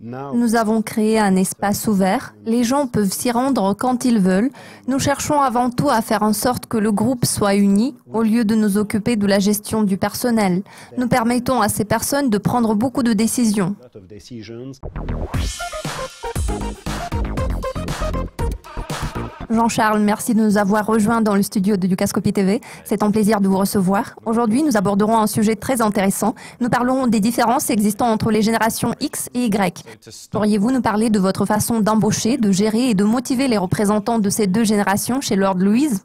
Nous avons créé un espace ouvert. Les gens peuvent s'y rendre quand ils veulent. Nous cherchons avant tout à faire en sorte que le groupe soit uni au lieu de nous occuper de la gestion du personnel. Nous permettons à ces personnes de prendre beaucoup de décisions. Jean-Charles, merci de nous avoir rejoints dans le studio de Dukascopy TV. C'est un plaisir de vous recevoir. Aujourd'hui, nous aborderons un sujet très intéressant. Nous parlons des différences existant entre les générations X et Y. Pourriez-vous nous parler de votre façon d'embaucher, de gérer et de motiver les représentants de ces deux générations chez Lord Louise ?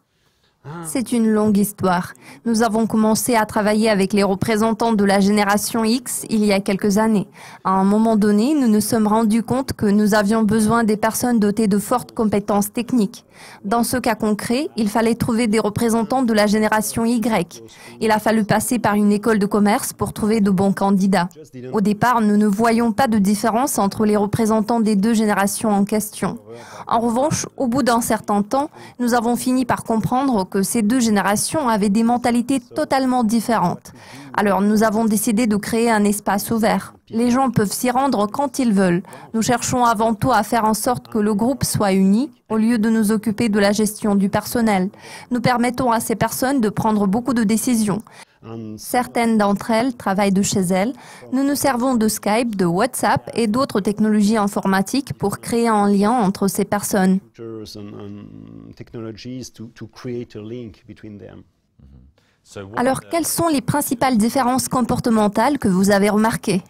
C'est une longue histoire. Nous avons commencé à travailler avec les représentants de la génération X il y a quelques années. À un moment donné, nous nous sommes rendus compte que nous avions besoin des personnes dotées de fortes compétences techniques. Dans ce cas concret, il fallait trouver des représentants de la génération Y. Il a fallu passer par une école de commerce pour trouver de bons candidats. Au départ, nous ne voyions pas de différence entre les représentants des deux générations en question. En revanche, au bout d'un certain temps, nous avons fini par comprendre que ces deux générations avaient des mentalités totalement différentes. Alors, nous avons décidé de créer un espace ouvert. Les gens peuvent s'y rendre quand ils veulent. Nous cherchons avant tout à faire en sorte que le groupe soit uni au lieu de nous occuper de la gestion du personnel. Nous permettons à ces personnes de prendre beaucoup de décisions. Certaines d'entre elles travaillent de chez elles. Nous nous servons de Skype, de WhatsApp et d'autres technologies informatiques pour créer un lien entre ces personnes. Alors, quelles sont les principales différences comportementales que vous avez remarquées ?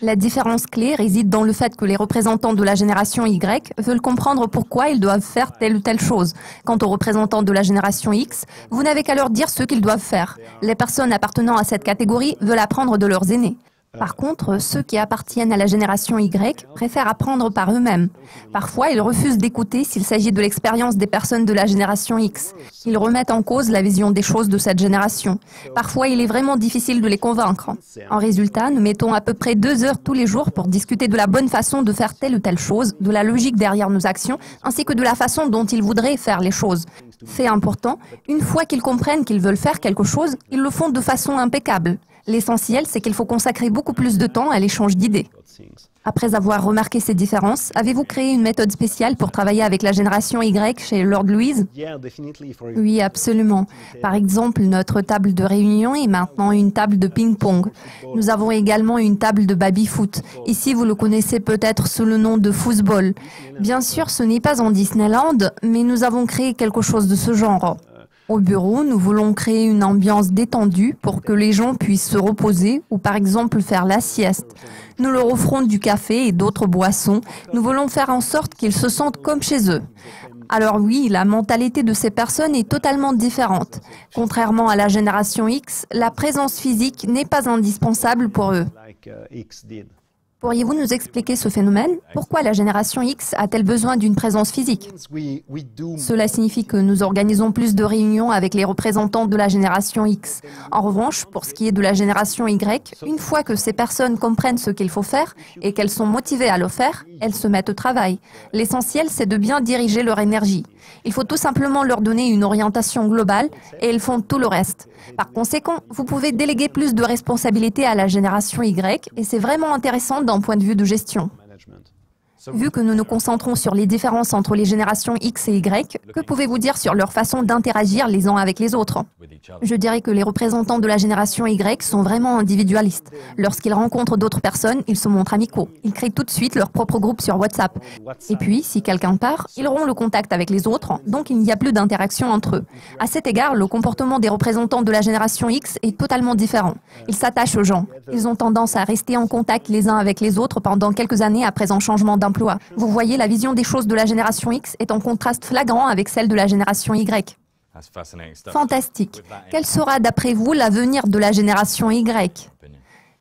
La différence clé réside dans le fait que les représentants de la génération Y veulent comprendre pourquoi ils doivent faire telle ou telle chose. Quant aux représentants de la génération X, vous n'avez qu'à leur dire ce qu'ils doivent faire. Les personnes appartenant à cette catégorie veulent apprendre de leurs aînés. Par contre, ceux qui appartiennent à la génération Y préfèrent apprendre par eux-mêmes. Parfois, ils refusent d'écouter s'il s'agit de l'expérience des personnes de la génération X. Ils remettent en cause la vision des choses de cette génération. Parfois, il est vraiment difficile de les convaincre. En résultat, nous mettons à peu près 2 heures tous les jours pour discuter de la bonne façon de faire telle ou telle chose, de la logique derrière nos actions, ainsi que de la façon dont ils voudraient faire les choses. Fait important, une fois qu'ils comprennent qu'ils veulent faire quelque chose, ils le font de façon impeccable. L'essentiel, c'est qu'il faut consacrer beaucoup plus de temps à l'échange d'idées. Après avoir remarqué ces différences, avez-vous créé une méthode spéciale pour travailler avec la génération Y chez Lord Louise ? Oui, absolument. Par exemple, notre table de réunion est maintenant une table de ping-pong. Nous avons également une table de baby-foot. Ici, vous le connaissez peut-être sous le nom de football. Bien sûr, ce n'est pas en Disneyland, mais nous avons créé quelque chose de ce genre. Au bureau, nous voulons créer une ambiance détendue pour que les gens puissent se reposer ou par exemple faire la sieste. Nous leur offrons du café et d'autres boissons. Nous voulons faire en sorte qu'ils se sentent comme chez eux. Alors oui, la mentalité de ces personnes est totalement différente. Contrairement à la génération X, la présence physique n'est pas indispensable pour eux. Pourriez-vous nous expliquer ce phénomène? Pourquoi la génération X a-t-elle besoin d'une présence physique? Cela signifie que nous organisons plus de réunions avec les représentants de la génération X. En revanche, pour ce qui est de la génération Y, une fois que ces personnes comprennent ce qu'il faut faire et qu'elles sont motivées à le faire, elles se mettent au travail. L'essentiel, c'est de bien diriger leur énergie. Il faut tout simplement leur donner une orientation globale et elles font tout le reste. Par conséquent, vous pouvez déléguer plus de responsabilités à la génération Y et c'est vraiment intéressant d'un point de vue de gestion. Vu que nous nous concentrons sur les différences entre les générations X et Y, que pouvez-vous dire sur leur façon d'interagir les uns avec les autres? Je dirais que les représentants de la génération Y sont vraiment individualistes. Lorsqu'ils rencontrent d'autres personnes, ils se montrent amicaux. Ils créent tout de suite leur propre groupe sur WhatsApp. Et puis, si quelqu'un part, ils auront le contact avec les autres, donc il n'y a plus d'interaction entre eux. À cet égard, le comportement des représentants de la génération X est totalement différent. Ils s'attachent aux gens. Ils ont tendance à rester en contact les uns avec les autres pendant quelques années après un changement d'emploi. Vous voyez, la vision des choses de la génération X est en contraste flagrant avec celle de la génération Y. Fantastique. Quel sera d'après vous l'avenir de la génération Y?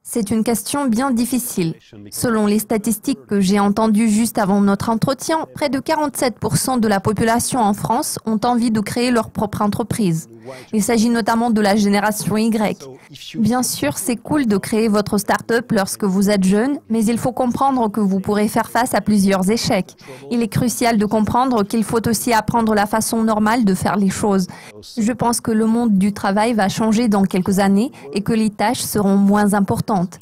C'est une question bien difficile. Selon les statistiques que j'ai entendues juste avant notre entretien, près de 47% de la population en France ont envie de créer leur propre entreprise. Il s'agit notamment de la génération Y. Bien sûr, c'est cool de créer votre start-up lorsque vous êtes jeune, mais il faut comprendre que vous pourrez faire face à plusieurs échecs. Il est crucial de comprendre qu'il faut aussi apprendre la façon normale de faire les choses. Je pense que le monde du travail va changer dans quelques années et que les tâches seront moins importantes.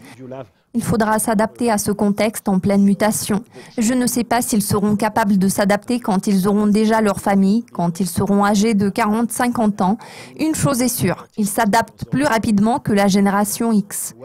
Il faudra s'adapter à ce contexte en pleine mutation. Je ne sais pas s'ils seront capables de s'adapter quand ils auront déjà leur famille, quand ils seront âgés de 40, 50 ans. Une chose est sûre, ils s'adaptent plus rapidement que la génération X.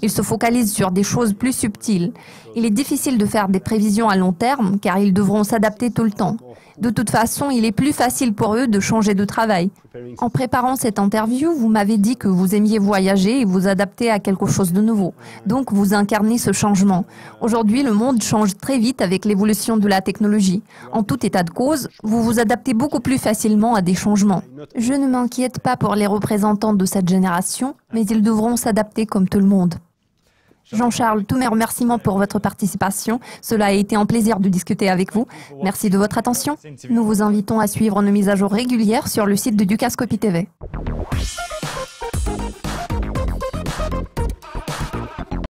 Ils se focalisent sur des choses plus subtiles. Il est difficile de faire des prévisions à long terme car ils devront s'adapter tout le temps. De toute façon, il est plus facile pour eux de changer de travail. En préparant cette interview, vous m'avez dit que vous aimiez voyager et vous adapter à quelque chose de nouveau. Donc, vous incarnez ce changement. Aujourd'hui, le monde change très vite avec l'évolution de la technologie. En tout état de cause, vous vous adaptez beaucoup plus facilement à des changements. Je ne m'inquiète pas pour les représentants de cette génération, mais ils devront s'adapter comme tout le monde. Jean-Charles, tous mes remerciements pour votre participation. Cela a été un plaisir de discuter avec vous. Merci de votre attention. Nous vous invitons à suivre nos mises à jour régulières sur le site de Dukascopy TV.